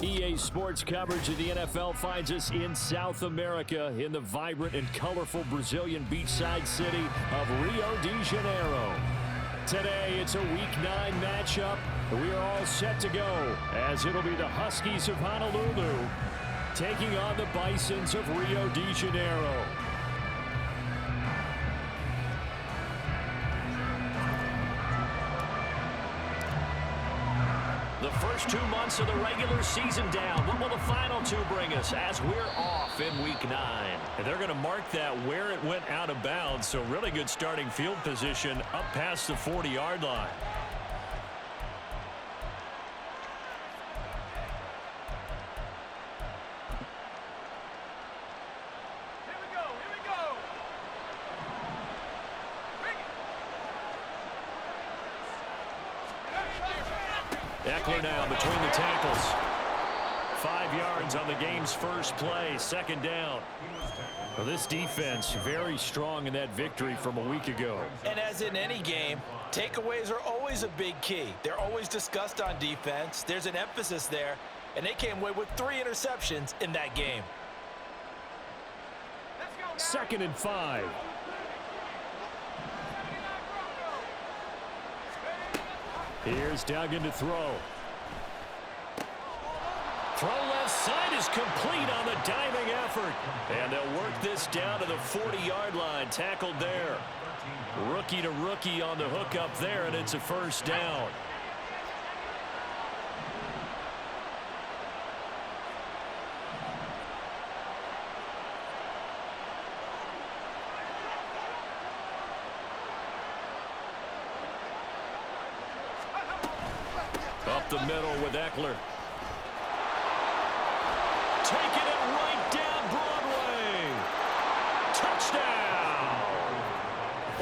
EA Sports coverage of the NFL finds us in South America in the vibrant and colorful Brazilian beachside city of Rio de Janeiro. Today, it's a Week 9 matchup. We are all set to go as it'll be the Huskies of Honolulu taking on the Bisons of Rio de Janeiro. The first 2 months of the regular season down. What will the final two bring us as we're off in Week 9? And they're going to mark that where it went out of bounds. So really good starting field position up past the 40-yard line. Eckler now between the tackles. 5 yards on the game's first play, second down. Well, this defense very strong in that victory from a week ago. And as in any game, takeaways are always a big key. They're always discussed on defense. There's an emphasis there, and they came away with 3 interceptions in that game. Second and 5. Here's Duggan to throw. Throw left side is complete on the diving effort. And they'll work this down to the 40-yard line. Tackled there. Rookie to rookie on the hook up there, and it's a first down. Up the middle with Eckler. Taking it right down Broadway. Touchdown!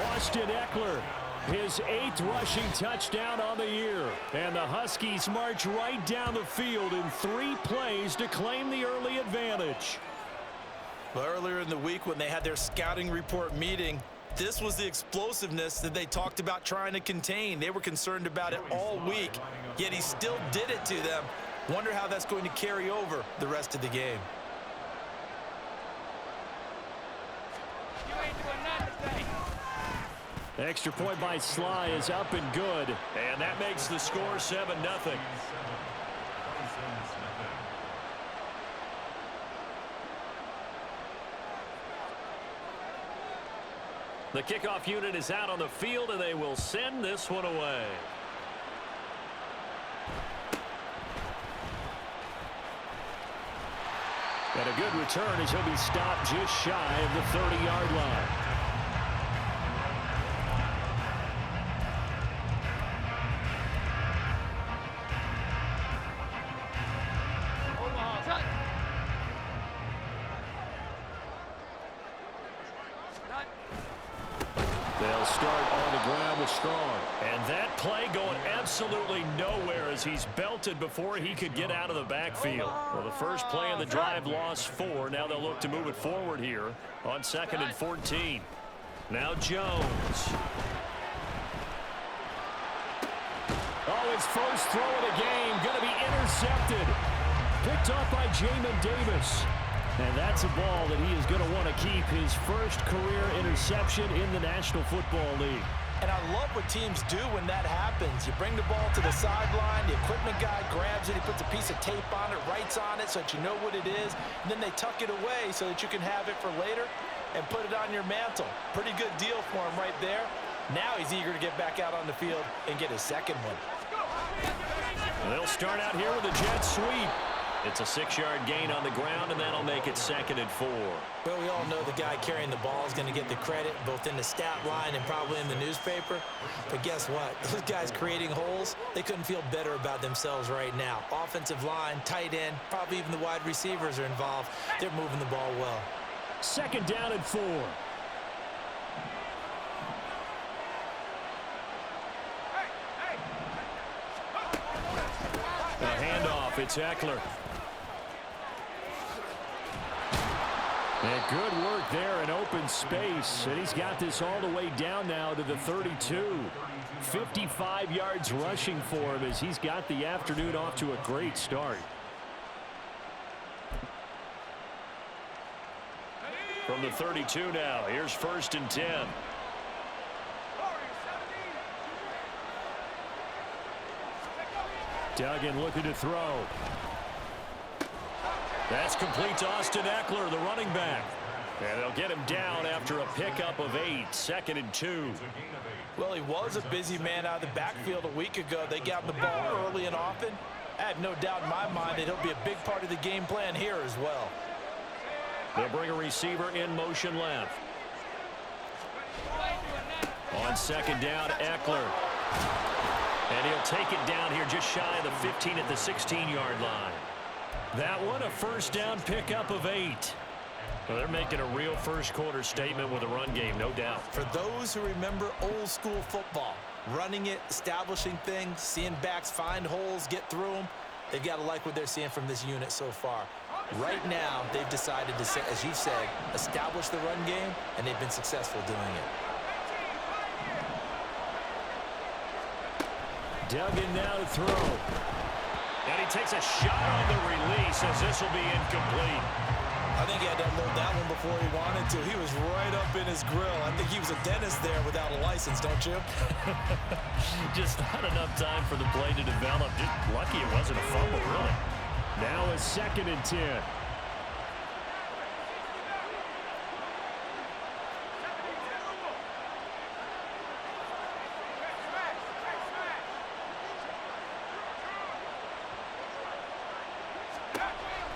Austin Eckler, his 8th rushing touchdown on the year. And the Huskies march right down the field in 3 plays to claim the early advantage. Well, earlier in the week when they had their scouting report meeting, this was the explosiveness that they talked about trying to contain. They were concerned about it all week, yet he still did it to them. Wonder how that's going to carry over the rest of the game. Extra point by Sly is up and good. And that makes the score 7-0. The kickoff unit is out on the field, and they will send this one away. And a good return as he'll be stopped just shy of the 30-yard line. They'll start on the ground with Strong. And that play going absolutely nowhere as he's belted before he could get out of the backfield. Well, the first play of the drive lost 4. Now they'll look to move it forward here on 2nd and 14. Now Jones. Oh, his first throw of the game going to be intercepted. Picked off by Jamin Davis. And that's a ball that he is going to want to keep, his first career interception in the National Football League. And I love what teams do when that happens. You bring the ball to the sideline, the equipment guy grabs it, he puts a piece of tape on it, writes on it so that you know what it is, and then they tuck it away so that you can have it for later and put it on your mantle. Pretty good deal for him right there. Now he's eager to get back out on the field and get his second one. They'll start out here with a jet sweep. It's a 6-yard gain on the ground, and that'll make it 2nd and 4. Well, we all know the guy carrying the ball is going to get the credit, both in the stat line and probably in the newspaper. But guess what? Those guys creating holes, they couldn't feel better about themselves right now. Offensive line, tight end, probably even the wide receivers are involved. They're moving the ball well. 2nd down and 4. A handoff. It's Eckler. And good work there in open space. And he's got this all the way down now to the 32. 55 yards rushing for him as he's got the afternoon off to a great start. From the 32 now, here's 1st and 10. Duggan looking to throw. That's complete to Austin Eckler, the running back. And they'll get him down after a pickup of 8, 2nd and 2. Well, he was a busy man out of the backfield a week ago. They got him the ball early and often. I have no doubt in my mind that he'll be a big part of the game plan here as well. They'll bring a receiver in motion left. On 2nd down, Eckler. And he'll take it down here just shy of the 15 at the 16-yard line. That one, a 1st down pickup of 8. Well, they're making a real first-quarter statement with a run game, no doubt. For those who remember old-school football, running it, establishing things, seeing backs find holes, get through them, they've got to like what they're seeing from this unit so far. Right now, they've decided to, as you've said, establish the run game, and they've been successful doing it. Duggan now to throw. And he takes a shot on the release as this will be incomplete. I think he had to unload that one before he wanted to. He was right up in his grill. I think he was a dentist there without a license, don't you? Just not enough time for the play to develop. Just lucky it wasn't a fumble, really. Now a 2nd and 10.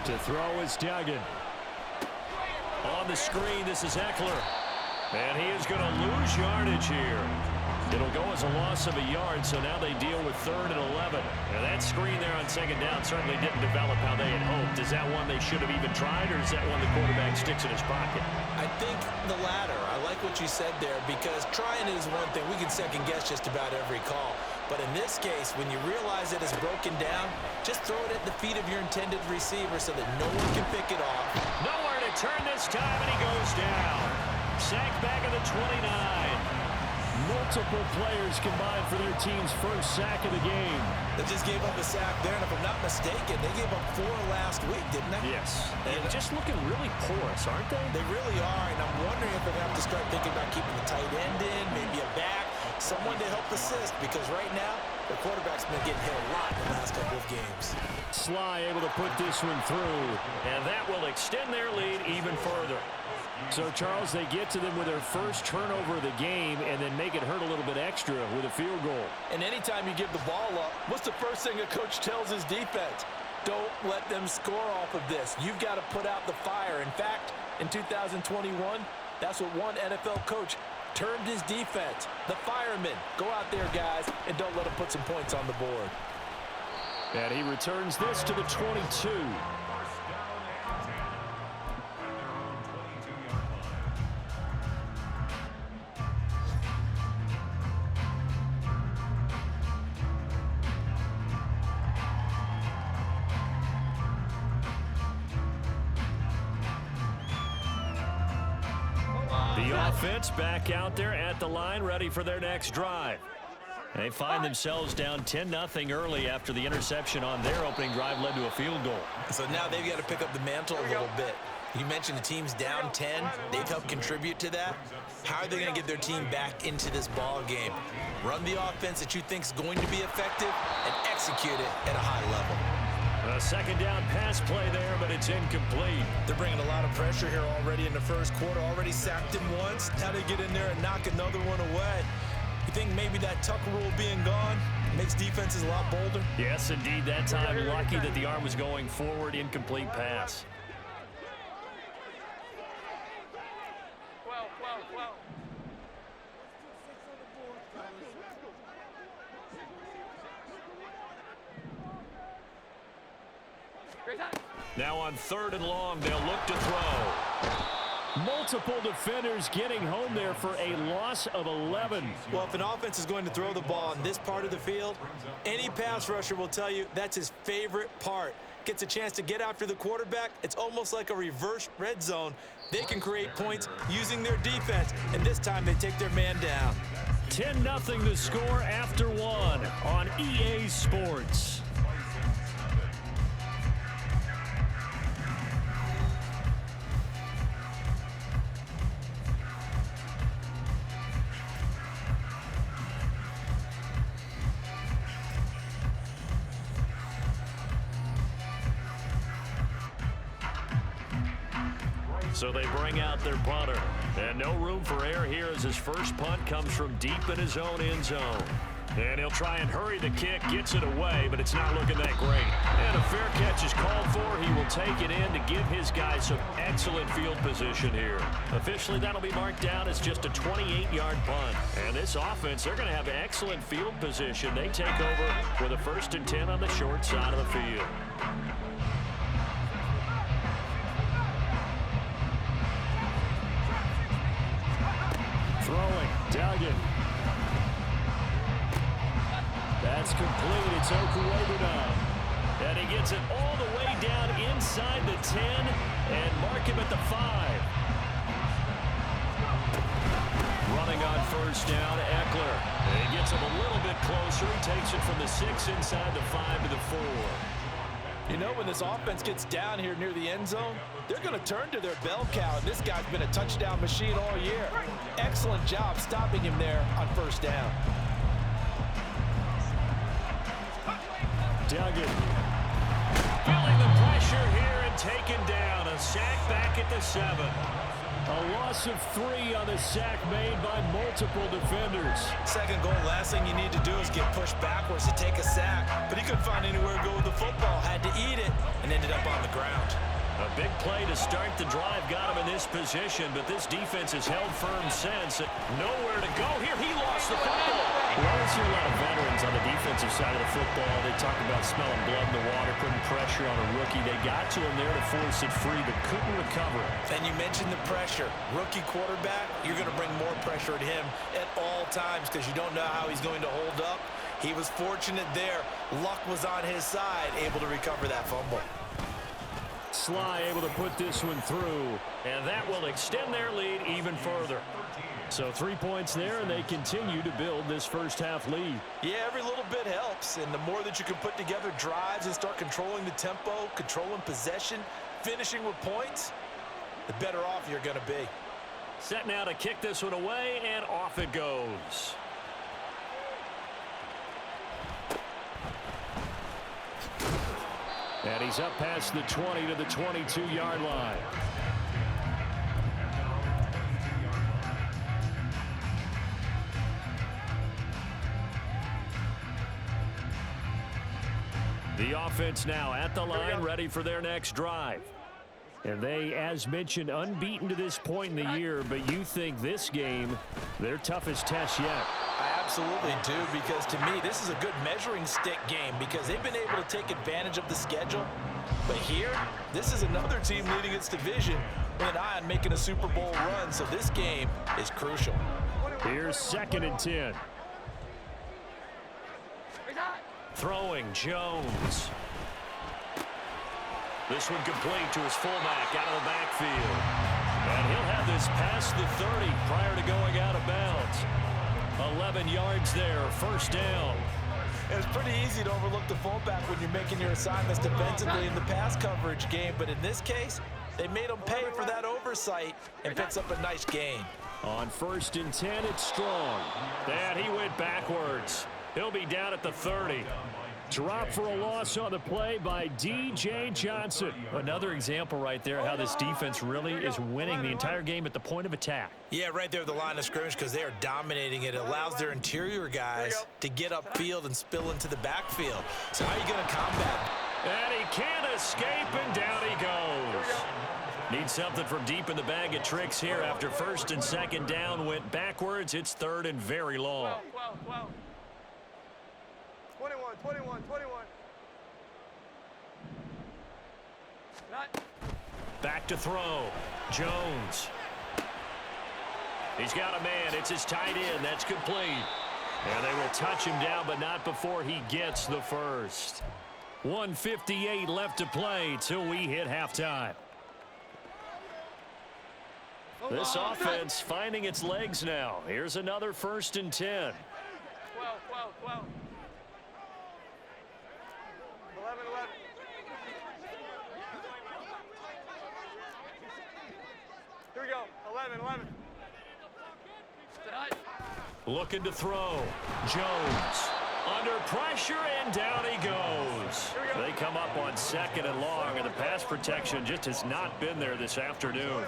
To throw is Duggan. On the screen, this is Eckler. And he is going to lose yardage here. It'll go as a loss of a yard, so now they deal with 3rd and 11. And that screen there on 2nd down certainly didn't develop how they had hoped. Is that one they should have even tried, or is that one the quarterback sticks in his pocket? I think the latter. I like what you said there, because trying is one thing. We can second-guess just about every call. But in this case, when you realize it is broken down, just throw it at the feet of your intended receiver so that no one can pick it off. Nowhere to turn this time, and he goes down. Sacked back at the 29. Multiple players combined for their team's first sack of the game. They just gave up a sack there, and if I'm not mistaken, they gave up 4 last week, didn't they? Yes. And just looking really porous, aren't they? They really are, and I'm wondering if they have to start thinking about keeping the tight end in, maybe a back, someone to help assist, because right now, the quarterback's been getting hit a lot in the last couple of games. Sly able to put this one through, and that will extend their lead even further. So, Charles, they get to them with their first turnover of the game and then make it hurt a little bit extra with a field goal. And anytime you give the ball up, what's the first thing a coach tells his defense? Don't let them score off of this. You've got to put out the fire. In fact, in 2021, that's what one NFL coach termed his defense, the firemen. Go out there, guys, and don't let them put some points on the board. And he returns this to the 22. The offense back out there at the line, ready for their next drive. They find themselves down 10-0 early after the interception on their opening drive led to a field goal. So now they've got to pick up the mantle a little bit. You mentioned the team's down 10. They've helped contribute to that. How are they going to get their team back into this ball game? Run the offense that you think is going to be effective and execute it at a high level. A 2nd down pass play there, but it's incomplete. They're bringing a lot of pressure here already in the first quarter. Already sacked him once. Now they get in there and knock another one away. You think maybe that Tucker rule being gone makes defenses a lot bolder? Yes, indeed. That time, lucky that the arm was going forward. Incomplete pass. Now on 3rd and long, they'll look to throw. Multiple defenders getting home there for a loss of 11. Well, if an offense is going to throw the ball in this part of the field, any pass rusher will tell you that's his favorite part. Gets a chance to get after the quarterback. It's almost like a reverse red zone. They can create points using their defense, and this time they take their man down. 10-0 the score after one on EA Sports. So they bring out their punter. And no room for error here as his first punt comes from deep in his own end zone. And he'll try and hurry the kick, gets it away, but it's not looking that great. And a fair catch is called for. He will take it in to give his guys some excellent field position here. Officially, that'll be marked down as just a 28-yard punt. And this offense, they're going to have excellent field position. They take over with a 1st and 10 on the short side of the field. Throwing, Duggan. That's complete. It's Okuwebuna. And he gets it all the way down inside the 10 and mark him at the 5. Running on 1st down, Eckler. And he gets him a little bit closer. He takes it from the 6 inside the 5 to the 4. You know, when this offense gets down here near the end zone, they're going to turn to their bell cow. And this guy's been a touchdown machine all year. Excellent job stopping him there on 1st down. Duggan feeling the pressure here and taken down. A sack back at the 7. A loss of 3 on the sack made by multiple defenders. Second goal, last thing you need to do is get pushed backwards to take a sack. But he couldn't find anywhere to go with the football. Had to eat it and ended up on the ground. A big play to start the drive got him in this position, but this defense has held firm since. Nowhere to go here. He lost the football. We always hear a lot of veterans on the defensive side of the football. They talk about smelling blood in the water, putting pressure on a rookie. They got to him there to force it free, but couldn't recover. And you mentioned the pressure. Rookie quarterback, you're going to bring more pressure at him at all times because you don't know how he's going to hold up. He was fortunate there. Luck was on his side, able to recover that fumble. Sly able to put this one through, and that will extend their lead even further. So 3 points there, and they continue to build this first half lead. Yeah, every little bit helps, and the more that you can put together drives and start controlling the tempo, controlling possession, finishing with points, the better off you're going to be. Set now to kick this one away, and off it goes. And he's up past the 20 to the 22-yard line. The offense now at the line, ready for their next drive. And they, as mentioned, unbeaten to this point in the year, but you think this game, their toughest test yet. I absolutely do, because to me, this is a good measuring stick game because they've been able to take advantage of the schedule. But here, this is another team leading its division with an eye on making a Super Bowl run, so this game is crucial. Here's 2nd and 10. Throwing, Jones. This one complete to his fullback out of the backfield. And he'll have this past the 30 prior to going out of bounds. 11 yards there, 1st down. It's pretty easy to overlook the fullback when you're making your assignments defensively in the pass coverage game, but in this case, they made him pay for that oversight and picks up a nice gain. On 1st and 10, it's Strong. And he went backwards. He'll be down at the 30. Drop for a loss on the play by D.J. Johnson. Another example right there how this defense really is winning the entire game at the point of attack. Yeah, right there at the line of scrimmage because they are dominating it. It allows their interior guys to get upfield and spill into the backfield. So how are you going to combat it? And he can't escape, and down he goes. Needs something from deep in the bag of tricks here after 1st and 2nd down went backwards. It's 3rd and very long. 21. Back to throw. Jones. He's got a man. It's his tight end. That's complete. And they will touch him down, but not before he gets the first. 1:58 left to play till we hit halftime. This offense finding its legs now. Here's another 1st and 10. 12. 11. Here we go. 11. Looking to throw. Jones under pressure, and down he goes. They come up on 2nd and long, and the pass protection just has not been there this afternoon.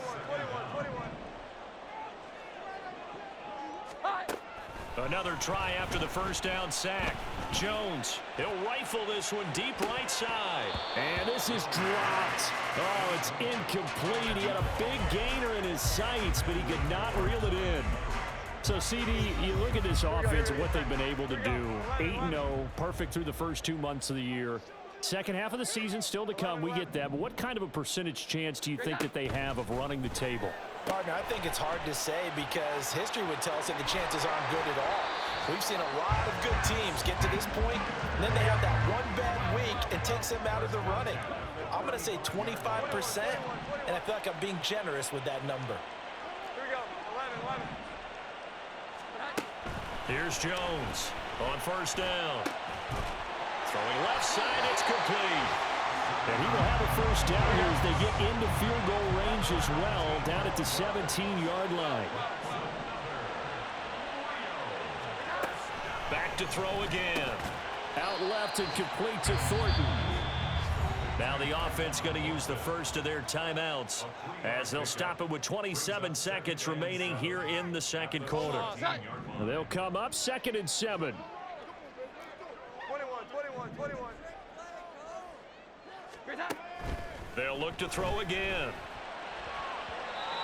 21. Another try after the first down sack. Jones, he'll rifle this one deep right side. And this is dropped. Oh, it's incomplete. He had a big gainer in his sights, but he could not reel it in. So, CD, you look at this offense and what they've been able to do. 8-0, perfect through the first 2 months of the year. Second half of the season still to come. We get that. But what kind of a percentage chance do you think that they have of running the table? Partner, I think it's hard to say because history would tell us that the chances aren't good at all. We've seen a lot of good teams get to this point, and then they have that one bad week and takes them out of the running. I'm going to say 25%, and I feel like I'm being generous with that number. Here we go. 11. Here's Jones on first down. Throwing left side, it's complete. And he will have a first down here as they get into field goal range as well, down at the 17-yard line. Back to throw again. Out left and complete to Thornton. Now the offense going to use the first of their timeouts as they'll stop it with 27 seconds remaining here in the second quarter. They'll come up 2nd and 7. 21. They'll look to throw again.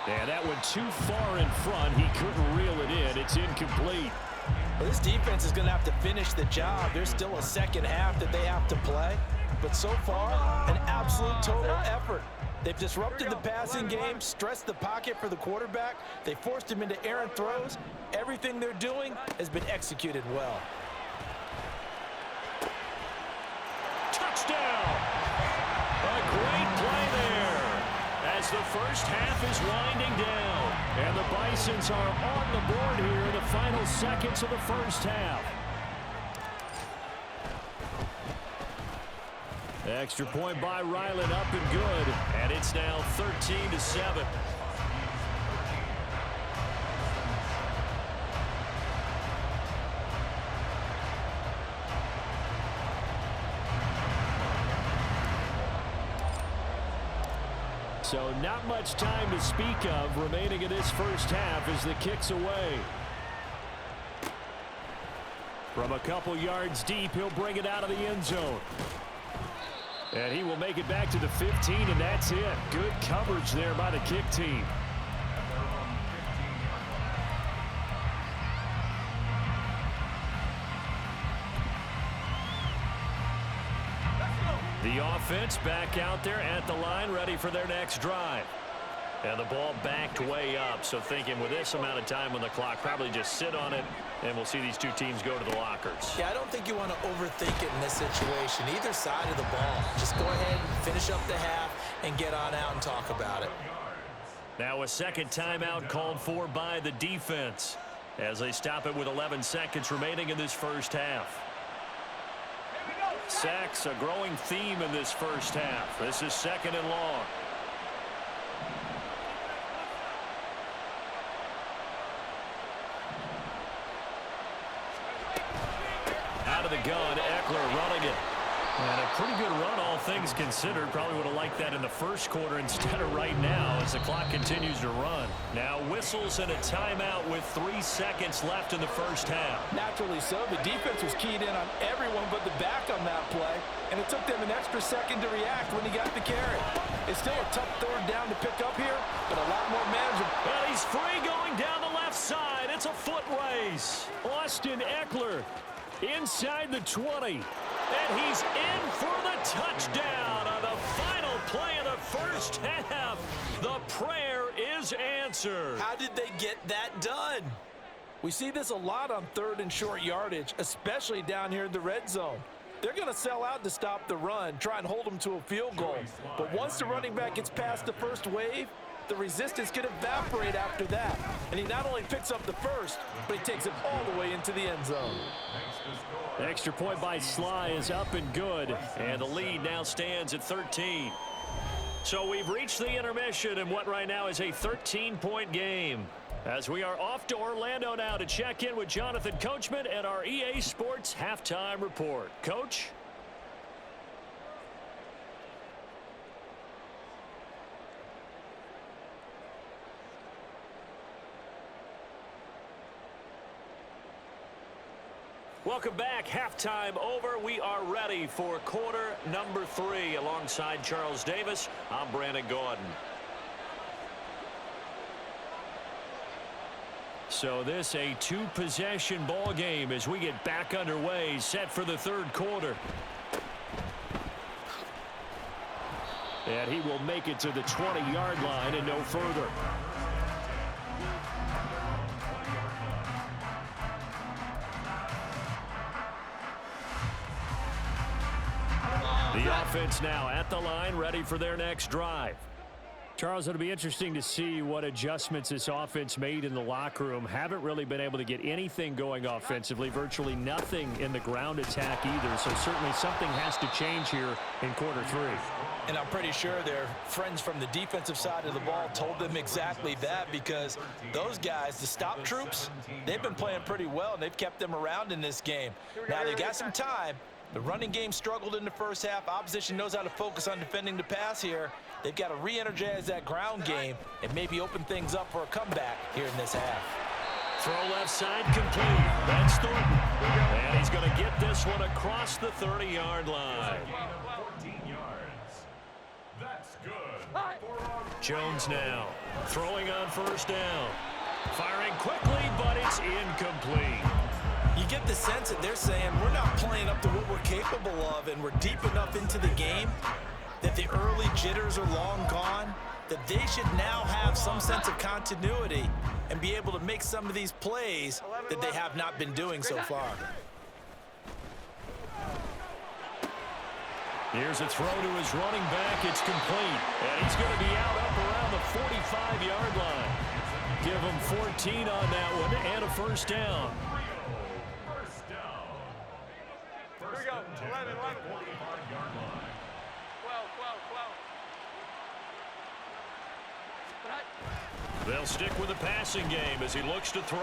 And that went too far in front. He couldn't reel it in. It's incomplete. Well, this defense is going to have to finish the job. There's still a second half that they have to play. But so far, an absolute total effort. They've disrupted the passing game, stressed the pocket for the quarterback. They forced him into errant throws. Everything they're doing has been executed well. Touchdown! A great play there as the first half is winding down. And the Bisons are on the board here in the final seconds of the first half. Extra point by Ryland, up and good. And it's now 13-7. So not much time to speak of remaining in this first half as the kick's away. From a couple yards deep, he'll bring it out of the end zone. And he will make it back to the 15, and that's it. Good coverage there by the kick team. The offense back out there at the line, ready for their next drive. And the ball backed way up, so thinking with this amount of time on the clock, probably just sit on it, and we'll see these two teams go to the lockers. Yeah, I don't think you want to overthink it in this situation. Either side of the ball. Just go ahead and finish up the half and get on out and talk about it. Now a second timeout called for by the defense as they stop it with 11 seconds remaining in this first half. Sacks, a growing theme in this first half. This is 2nd and long. Out of the gun, Eckler running it. And a pretty good run, all things considered. Probably would have liked that in the first quarter instead of right now as the clock continues to run. Now whistles and a timeout with 3 seconds left in the first half. Naturally so. The defense was keyed in on everyone but the back on that play, and it took them an extra second to react when he got the carry. It's still a tough third down to pick up here, but a lot more manageable. Well, he's free going down the left side. It's a foot race. Austin Eckler inside the 20. And he's in for the touchdown on the final play of the first half. The prayer is answered. How did they get that done? We see this a lot on 3rd and short yardage, especially down here in the red zone. They're going to sell out to stop the run, try and hold them to a field goal. But once the running back gets past the first wave, the resistance can evaporate after that. And he not only picks up the first, but he takes it all the way into the end zone. Extra point by Sly is up and good. And the lead now stands at 13. So we've reached the intermission in what right now is a 13-point game. As we are off to Orlando now to check in with Jonathan Coachman and our EA Sports Halftime Report. Coach? Welcome back. Halftime over. We are ready for quarter number 3. Alongside Charles Davis, I'm Brandon Gordon. So this a 2-possession ball game as we get back underway, set for the third quarter. And he will make it to the 20-yard line and no further. The offense now at the line, ready for their next drive. Charles, it'll be interesting to see what adjustments this offense made in the locker room. Haven't really been able to get anything going offensively, virtually nothing in the ground attack either. So certainly something has to change here in quarter 3. And I'm pretty sure their friends from the defensive side of the ball told them exactly that, because those guys, the stop troops, they've been playing pretty well, and they've kept them around in this game. Now they got some time. The running game struggled in the first half. Opposition knows how to focus on defending the pass here. They've got to re-energize that ground game and maybe open things up for a comeback here in this half. Throw left side complete. That's Thornton. And he's going to get this one across the 30-yard line. 14 yards. That's good. Jones now throwing on first down. Firing quickly, but it's incomplete. You get the sense that they're saying we're not playing up to what we're capable of, and we're deep enough into the game that the early jitters are long gone, that they should now have some sense of continuity and be able to make some of these plays that they have not been doing so far. Here's a throw to his running back. It's complete. And he's going to be out up around the 45-yard line. Give him 14 on that one and a first down. Here we go. 11, 11. 45-yard line. 12, 12, 12. They'll stick with the passing game as he looks to throw.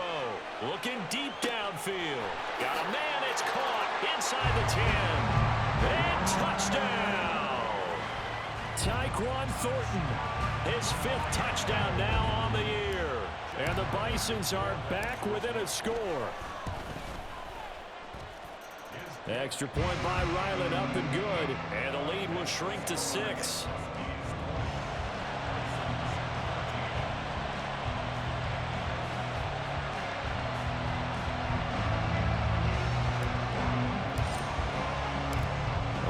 Looking deep downfield. Got a man. It's caught inside the 10. And touchdown. Tyquan Thornton. His 5th touchdown now on the year. And the Bisons are back within a score. Extra point by Ryland, up and good. And the lead will shrink to 6.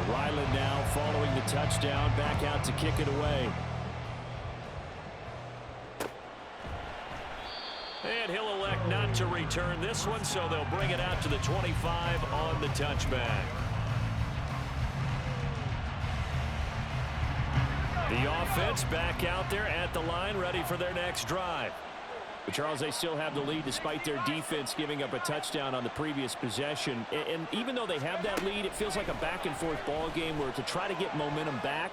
Ryland now following the touchdown, back out to kick it away. And he'll elect not to return this one, so they'll bring it out to the 25 on the touchback. The offense back out there at the line, ready for their next drive. But Charles, they still have the lead despite their defense giving up a touchdown on the previous possession. And even though they have that lead, it feels like a back-and-forth ball game where to try to get momentum back,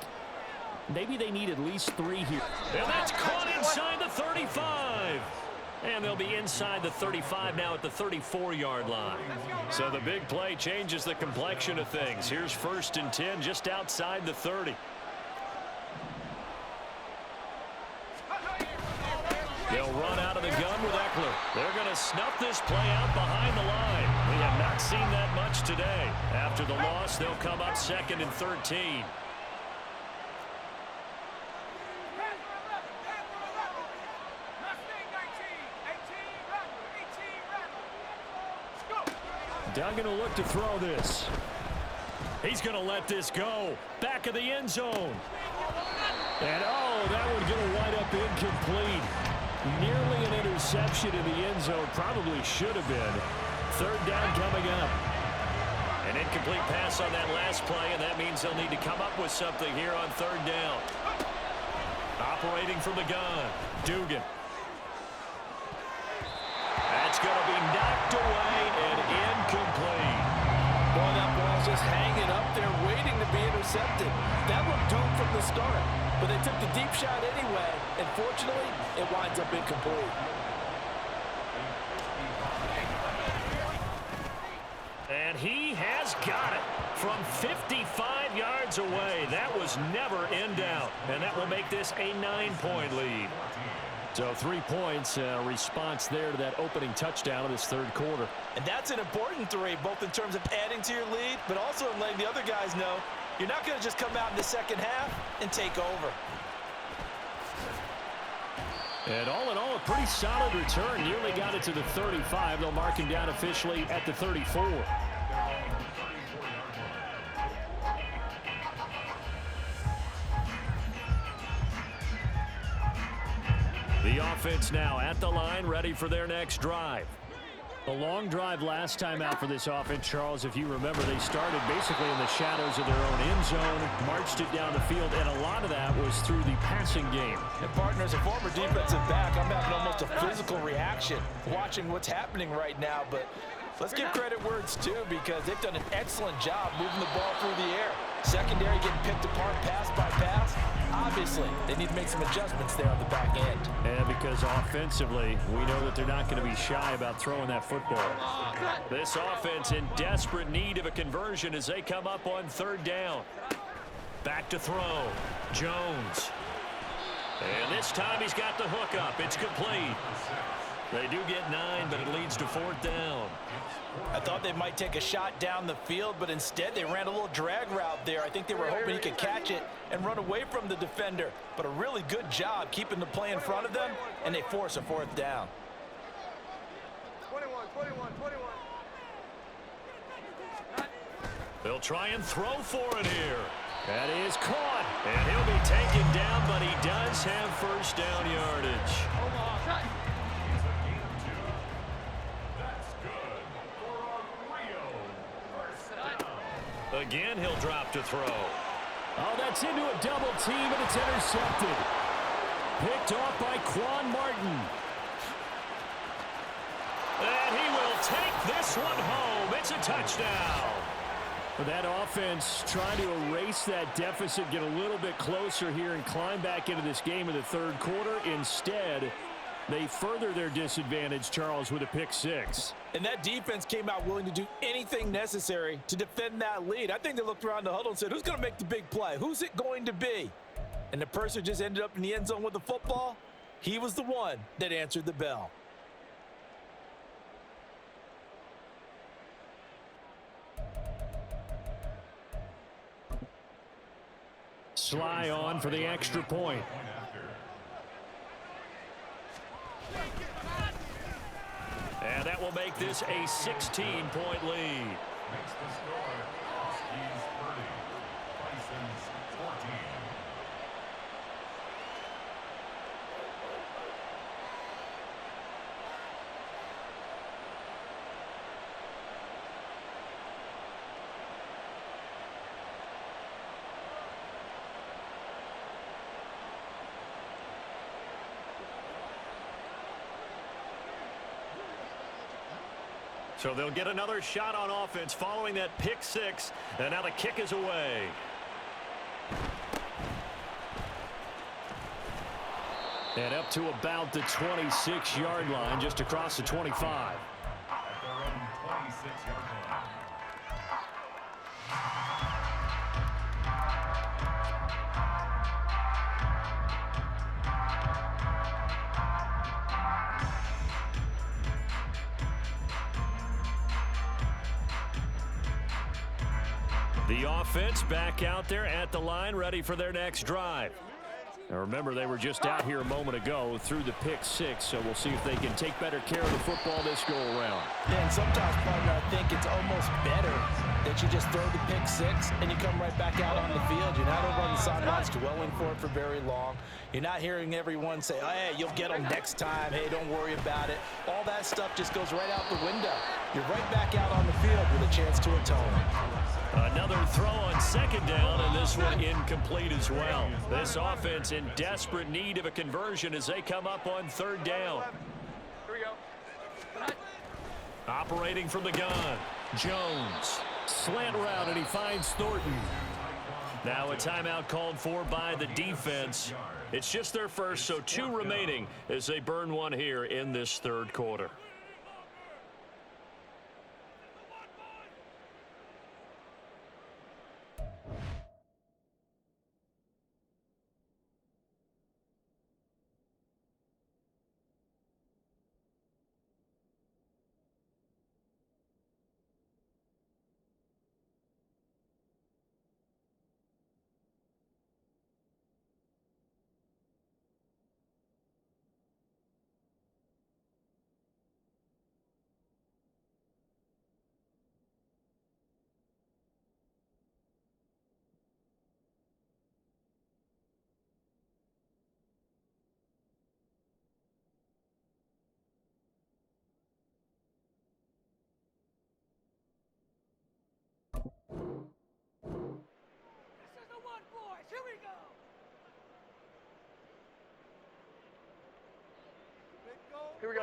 maybe they need at least 3 here. And that's caught inside the 35. And they'll be inside the 35 now at the 34-yard line. So the big play changes the complexion of things. Here's 1st and 10 just outside the 30. They'll run out of the gun with Eckler. They're going to snuff this play out behind the line. We have not seen that much today. After the loss, they'll come up 2nd and 13. Duggan will look to throw this. He's going to let this go. Back of the end zone. And, oh, that one's going to wind up incomplete. Nearly an interception in the end zone. Probably should have been. 3rd down coming up. An incomplete pass on that last play, and that means they'll need to come up with something here on 3rd down. Operating from the gun, Dugan. That's going to be knocked away and incomplete. Boy, that ball's just hanging up there waiting to be intercepted. That looked doomed from the start, but they took the deep shot anyway, and fortunately, it winds up incomplete. And he has got it from 55 yards away. That was never in doubt, and that will make this a 9-point lead. So 3 points, response there to that opening touchdown of this third quarter. And that's an important 3, both in terms of adding to your lead, but also in letting the other guys know you're not going to just come out in the second half and take over. And all in all, a pretty solid return. Nearly got it to the 35. They'll mark him down officially at the 34. The offense now at the line, ready for their next drive. A long drive last time out for this offense, Charles. If you remember, they started basically in the shadows of their own end zone, marched it down the field, and a lot of that was through the passing game. And partner, as a former defensive back, I'm having almost a physical reaction watching what's happening right now. But let's give credit where it's due, because they've done an excellent job moving the ball through the air. Secondary getting picked apart pass by pass. Obviously, they need to make some adjustments there on the back end. And because offensively, we know that they're not going to be shy about throwing that football. This offense in desperate need of a conversion as they come up on third down. Back to throw. Jones. And this time he's got the hook up. It's complete. They do get 9, but it leads to fourth down. I thought they might take a shot down the field, but instead they ran a little drag route there. I think they were hoping he could catch it and run away from the defender. But a really good job keeping the play in front of them, and they force a fourth down. 21. They'll try and throw for it here. That is caught, and he'll be taken down, but he does have first down yardage. Again, he'll drop to throw. Oh, that's into a double team, and it's intercepted. Picked off by Quan Martin. And he will take this one home. It's a touchdown. That offense trying to erase that deficit, get a little bit closer here, and climb back into this game in the third quarter. Instead, they further their disadvantage, Charles, with a pick 6. And that defense came out willing to do anything necessary to defend that lead. I think they looked around the huddle and said, who's going to make the big play? Who's it going to be? And the person who just ended up in the end zone with the football, he was the one that answered the bell. Sly on for the extra point. And that will make this a 16-point lead. Makes the score. Huskies 30. Bisons 14. So they'll get another shot on offense following that pick 6. And now the kick is away. And up to about the 26-yard line, just across the 25. At their own 26-yard line. The offense back out there at the line, ready for their next drive. Now remember, they were just out here a moment ago through the pick 6, so we'll see if they can take better care of the football this go around. Yeah, and sometimes, partner, I think it's almost better that you just throw the pick 6 and you come right back out on the field. You're not over on the sidelines dwelling for it for very long. You're not hearing everyone say, oh, hey, you'll get them next time. Hey, don't worry about it. All that stuff just goes right out the window. You're right back out on the field with a chance to atone. Another throw on second down, and this one incomplete as well. This offense in desperate need of a conversion as they come up on third down. Here we go. Operating from the gun, Jones. Slant route, and he finds Thornton. Now a timeout called for by the defense. It's just their first, so 2 remaining as they burn one here in this third quarter.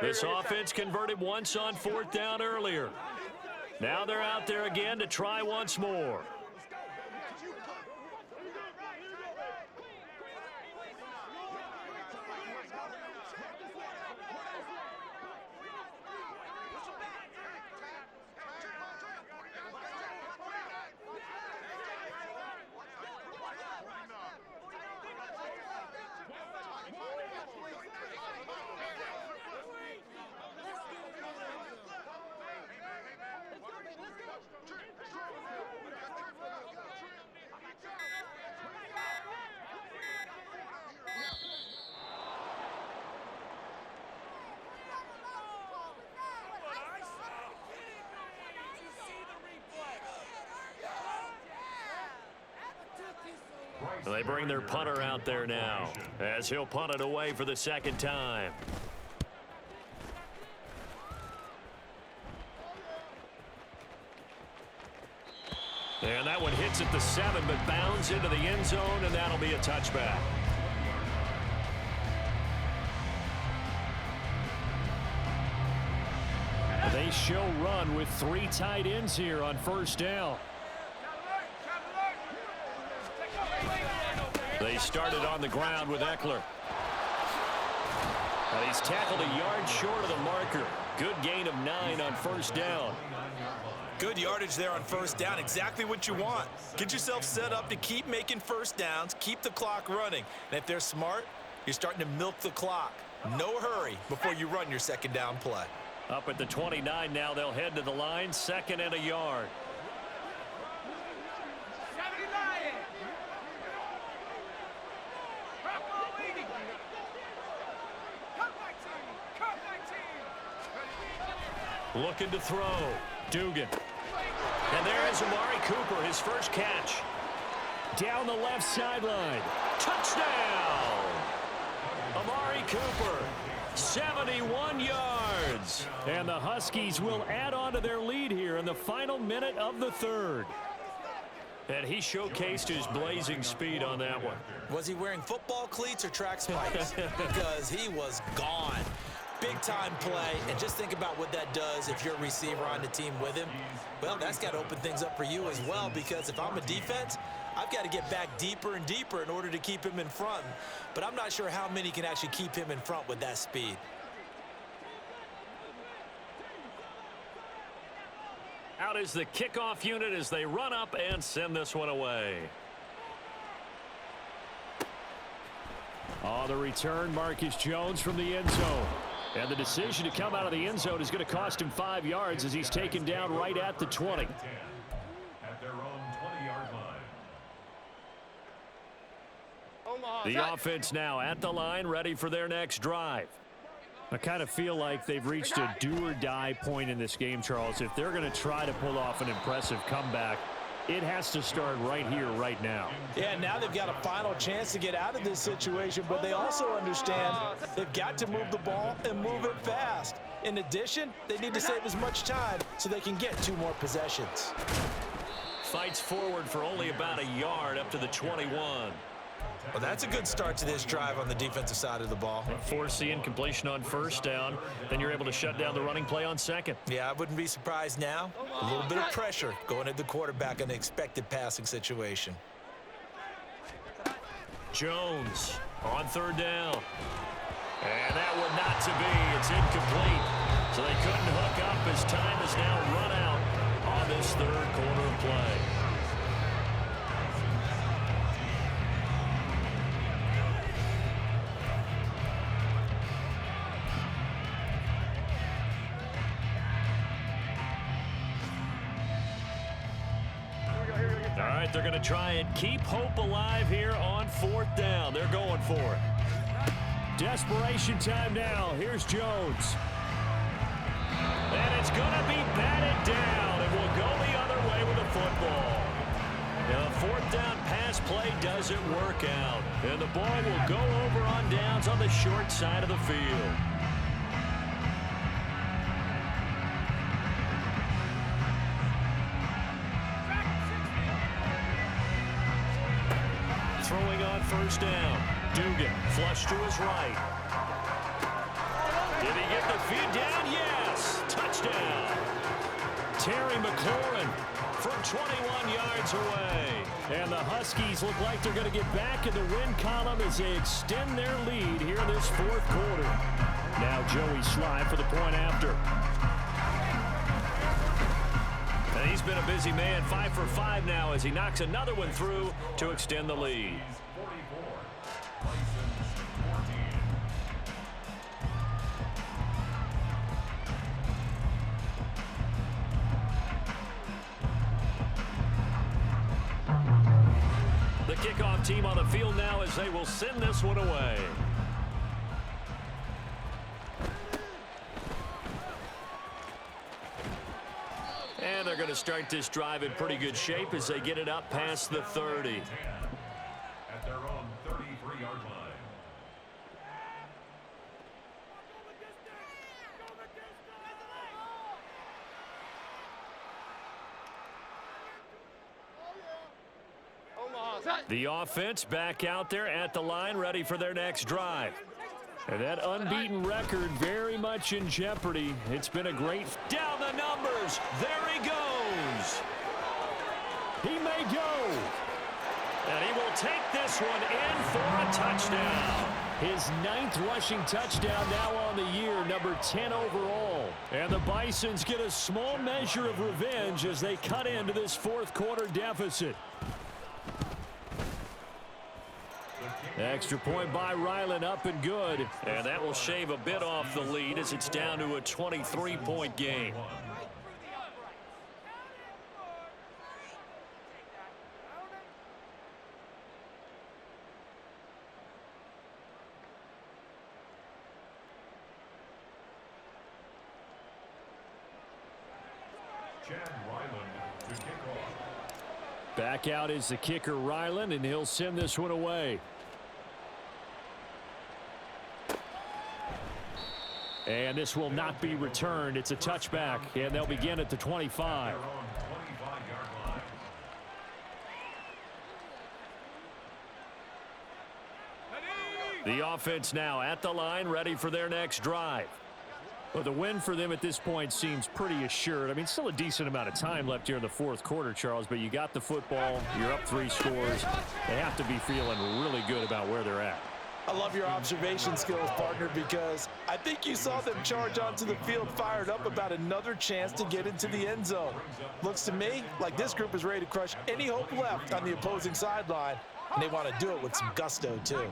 This offense converted once on 4th down earlier. Now they're out there again to try once more. They bring their punter out there now as he'll punt it away for the 2nd time. And that one hits at the 7, but bounds into the end zone, and that'll be a touchback. They show run with 3 tight ends here on 1st down. They started on the ground with Eckler. And he's tackled a yard short of the marker. Good gain of 9 on 1st down. Good yardage there on 1st down. Exactly what you want. Get yourself set up to keep making 1st downs, keep the clock running. And if they're smart, you're starting to milk the clock. No hurry before you run your 2nd down play. Up at the 29 now, they'll head to the line, 2nd and a yard. Looking to throw. Dugan. And there is Amari Cooper, his first catch. Down the left sideline. Touchdown! Amari Cooper, 71 yards. And the Huskies will add on to their lead here in the final minute of the 3rd. And he showcased his blazing speed on that one. Was he wearing football cleats or track spikes? Because he was gone. Big-time play, and just think about what that does if you're a receiver on the team with him. Well, that's got to open things up for you as well, because if I'm a defense, I've got to get back deeper and deeper in order to keep him in front. But I'm not sure how many can actually keep him in front with that speed. Out is the kickoff unit as they run up and send this one away. On the return, Marcus Jones from the end zone. And the decision to come out of the end zone is going to cost him 5 yards as he's taken down right at the 20. At their own 20-yard line. The offense now at the line, ready for their next drive. I kind of feel like they've reached a do-or-die point in this game, Charles. If they're going to try to pull off an impressive comeback, it has to start right here, right now. Yeah, now they've got a final chance to get out of this situation, but they also understand they've got to move the ball and move it fast. In addition, they need to save as much time so they can get 2 more possessions. Fights forward for only about a yard up to the 21. Well, that's a good start to this drive on the defensive side of the ball. Force the incompletion on 1st down. Then you're able to shut down the running play on 2nd. Yeah, I wouldn't be surprised now. A little bit of pressure going at the quarterback in the expected passing situation. Jones on 3rd down. And that one not to be. It's incomplete. So they couldn't hook up as time has now run out on this 3rd quarter of play. All right, they're going to try and keep hope alive here on 4th down. They're going for it. Desperation time now. Here's Jones. And it's going to be batted down. It will go the other way with the football. Now, 4th down pass play doesn't work out. And the ball will go over on downs on the short side of the field. Throwing on 1st down. Dugan flush to his right. Did he get the feed down? Yes. Touchdown. Terry McLaurin from 21 yards away. And the Huskies look like they're going to get back in the win column as they extend their lead here in this fourth quarter. Now Joey Sly for the point after. And he's been a busy man, 5 for 5 now as he knocks another one through to extend the lead. The kickoff team on the field now as they will send this one away. And they're going to start this drive in pretty good shape as they get it up past the 30. At their own 33-yard line. The offense back out there at the line, ready for their next drive. And that unbeaten record very much in jeopardy. It's been a great... Down the numbers. There he goes. He may go. And he will take this one in for a touchdown. His 9th rushing touchdown now on the year, number 10 overall. And the Bisons get a small measure of revenge as they cut into this fourth quarter deficit. Extra point by Ryland, up and good. And that will shave a bit off the lead as it's down to a 23-point game. Back out is the kicker, Ryland, and he'll send this one away. And this will not be returned. It's a touchback, and they'll begin at the 25. The offense now at the line, ready for their next drive. Well, the win for them at this point seems pretty assured. I mean, still a decent amount of time left here in the fourth quarter, Charles, but you got the football, you're up 3 scores. They have to be feeling really good about where they're at. I love your observation skills, partner, because I think you saw them charge onto the field fired up about another chance to get into the end zone. Looks to me like this group is ready to crush any hope left on the opposing sideline, and they want to do it with some gusto, too.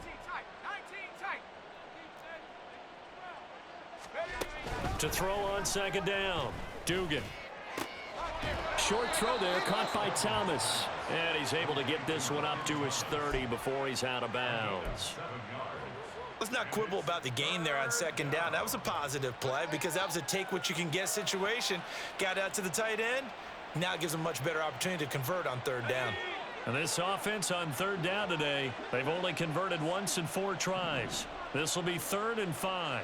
To throw on second down, Dugan. Short throw there, caught by Thomas. And he's able to get this one up to his 30 before he's out of bounds. Let's not quibble about the gain there on second down. That was a positive play because that was a take-what-you-can-get situation. Got out to the tight end. Now it gives them a much better opportunity to convert on third down. And this offense on third down today, they've only converted once in 4 tries. This will be 3rd and 5.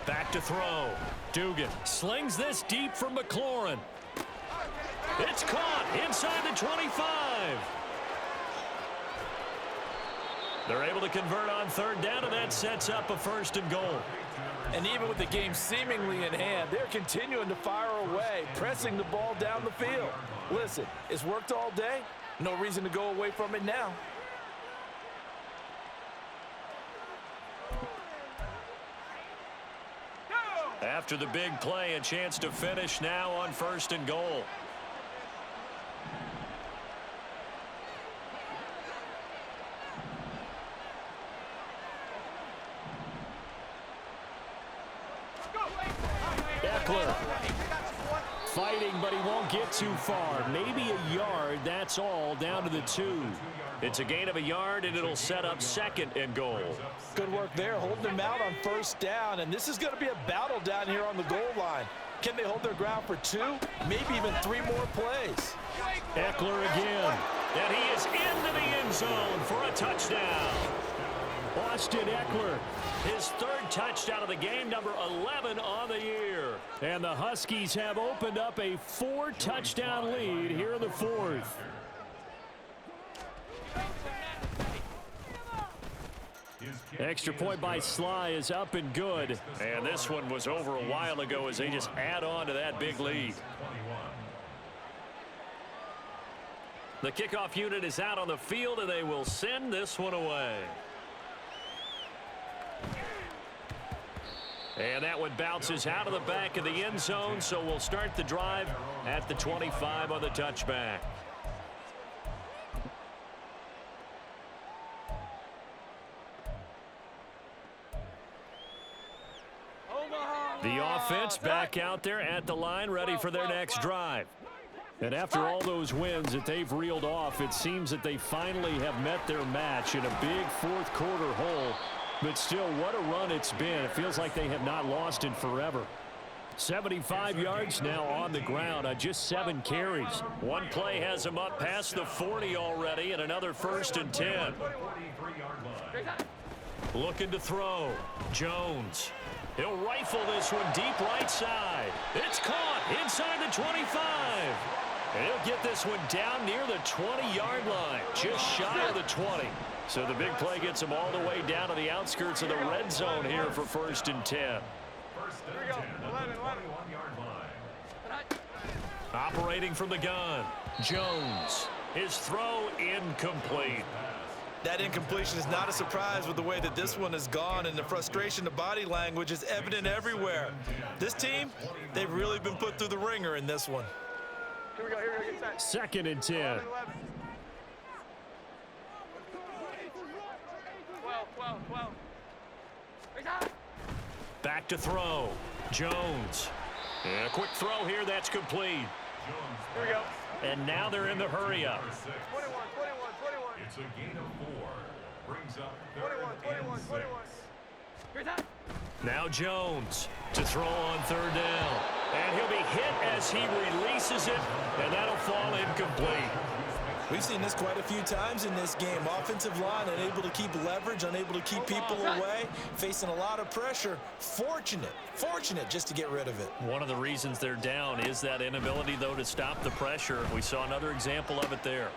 Back to throw. Dugan slings this deep for McLaurin. It's caught inside the 25. They're able to convert on third down, and that sets up a 1st and goal. And even with the game seemingly in hand, they're continuing to fire away, pressing the ball down the field. Listen, it's worked all day. No reason to go away from it now. After the big play, a chance to finish now on 1st and goal. Eckler fighting, but he won't get too far. Maybe a yard, that's all, down to the 2. It's a gain of a yard, and it'll set up 2nd and goal. Good work there, holding them out on 1st down, and this is going to be a battle down here on the goal line. Can they hold their ground for 2, maybe even 3 more plays? Eckler again, and he is into the end zone for a touchdown. Austin Eckler, his 3rd touchdown of the game, number 11 on the year. And the Huskies have opened up a 4-touchdown lead here in the 4th. His kick Extra point by Sly is up and good. And this one was over a while ago as they just add on to that big lead. The kickoff unit is out on the field, and they will send this one away. And that one bounces out of the back of the end zone, so we'll start the drive at the 25 on the touchback. The offense back out there at the line, ready for their next drive. And after all those wins that they've reeled off, it seems that they finally have met their match in a big fourth quarter hole. But still, what a run it's been. It feels like they have not lost in forever. 75 yards now on the ground on just 7 carries. One play has them up past the 40 already, and another 1st and 10. Looking to throw. Jones. He'll rifle this one deep right side. It's caught inside the 25. And he'll get this one down near the 20-yard line, just shy of the 20. So the big play gets him all the way down to the outskirts of the red zone here for 1st and 10. Operating from the gun, Jones. His throw incomplete. That incompletion is not a surprise with the way that this one has gone, and the frustration, the body language is evident everywhere. This team, they've really been put through the ringer in this one. Here we go, get set. 2nd and 10. 12. Back to throw. Jones. And a quick throw here that's complete. Here we go. And now they're in the hurry up. 21. It's a gain of 4. Brings up 21. 3rd and 6. Now Jones to throw on 3rd down. And he'll be hit as he releases it, and that'll fall incomplete. We've seen this quite a few times in this game. Offensive line unable to keep leverage, unable to keep people away, facing a lot of pressure. Fortunate just to get rid of it. One of the reasons they're down is that inability, though, to stop the pressure. We saw another example of it there.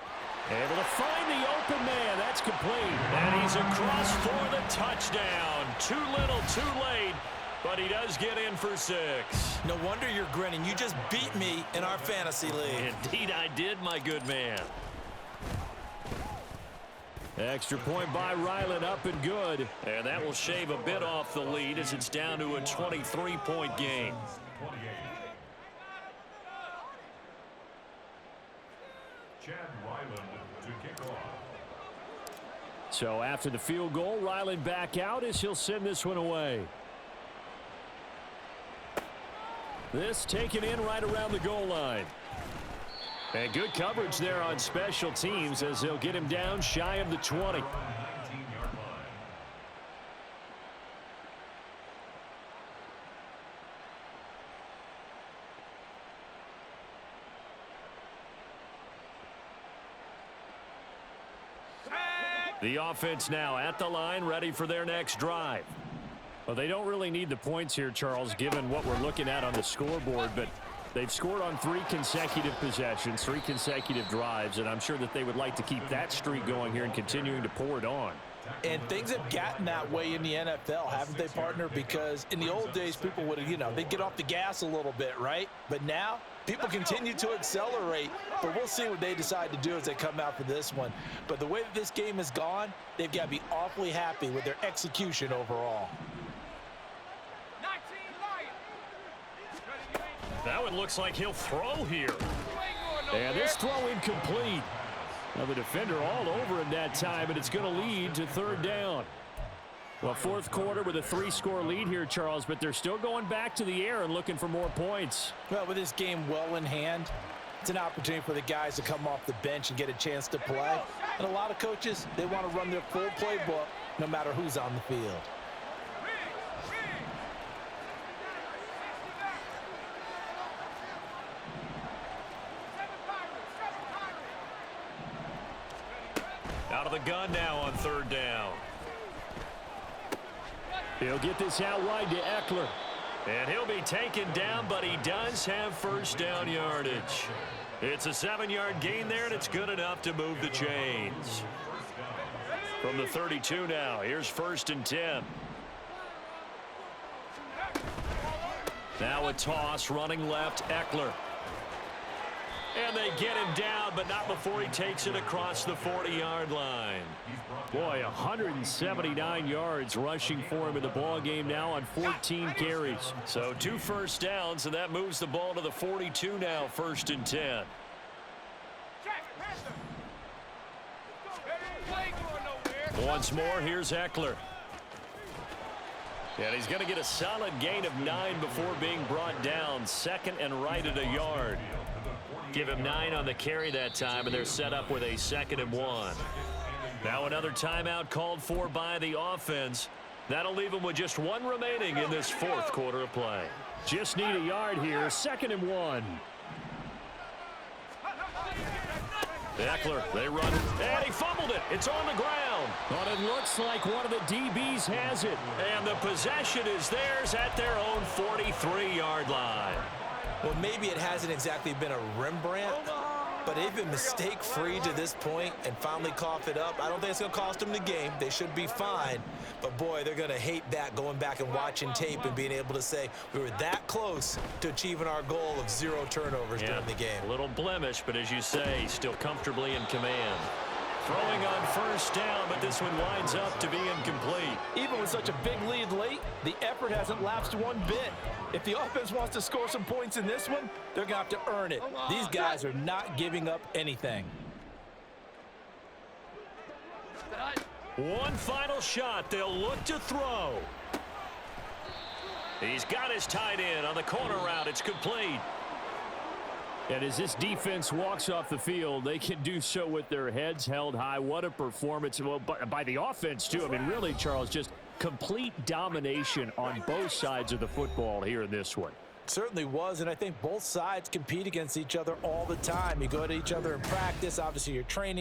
Able to find the open man. That's complete. And he's across for the touchdown. Too little, too late. But he does get in for 6. No wonder you're grinning. You just beat me in our fantasy league. Indeed I did, my good man. Extra point by Ryland, up and good. And that will shave a bit off the lead as it's down to a 23-point game. Chad Ryland to kick off. So after the field goal, Ryland back out as he'll send this one away. This taken in right around the goal line. And good coverage there on special teams as they'll get him down shy of the 20. 19-yard line. The offense now at the line, ready for their next drive. Well, they don't really need the points here, Charles, given what we're looking at on the scoreboard, but they've scored on 3 consecutive possessions, 3 consecutive drives, and I'm sure that they would like to keep that streak going here and continuing to pour it on. And things have gotten that way in the NFL, haven't they, partner? Because in the old days, people would have, they'd get off the gas a little bit, right? But now, people continue to accelerate, but we'll see what they decide to do as they come out for this one. But the way that this game has gone, they've got to be awfully happy with their execution overall. That one looks like he'll throw here. And this throw incomplete. Now the defender all over him that time, and it's going to lead to 3rd down. Well, 4th quarter with a 3-score lead here, Charles, but they're still going back to the air and looking for more points. Well, with this game well in hand, it's an opportunity for the guys to come off the bench and get a chance to play. And a lot of coaches, they want to run their full playbook no matter who's on the field. Out of the gun now on 3rd down. He'll get this out wide to Eckler. And he'll be taken down, but he does have 1st down yardage. It's a 7-yard gain there, and it's good enough to move the chains. From the 32 now, here's 1st and 10. Now a toss, running left, Eckler. And they get him down, but not before he takes it across the 40-yard line. Boy, 179 yards rushing for him in the ball game now on 14 carries. So 2 first downs, and that moves the ball to the 42 now, 1st and 10. Once more, here's Eckler. And he's going to get a solid gain of 9 before being brought down. 2nd and right at a yard. Give him 9 on the carry that time, and they're set up with a 2nd and 1. Now another timeout called for by the offense. That'll leave them with just 1 remaining in this 4th quarter of play. Just need a yard here. 2nd and 1. Eckler, they run, and he fumbled it. It's on the ground. But it looks like one of the DBs has it. And the possession is theirs at their own 43-yard line. Well, maybe it hasn't exactly been a Rembrandt, but they've been mistake-free to this point and finally cough it up. I don't think it's going to cost them the game. They should be fine. But, boy, they're going to hate that, going back and watching tape and being able to say we were that close to achieving our goal of 0 turnovers during the game. A little blemish, but as you say, still comfortably in command. Throwing on 1st down, but this one winds up to be incomplete. Even with such a big lead late, the effort hasn't lapsed one bit. If the offense wants to score some points in this one, they're going to have to earn it. These guys are not giving up anything. One final shot. They'll look to throw. He's got his tight end on the corner route. It's complete. And as this defense walks off the field, they can do so with their heads held high. What a performance by the offense, too. I mean, really, Charles, just complete domination on both sides of the football here in this one. Certainly was, and I think both sides compete against each other all the time. You go to each other in practice. Obviously, you're training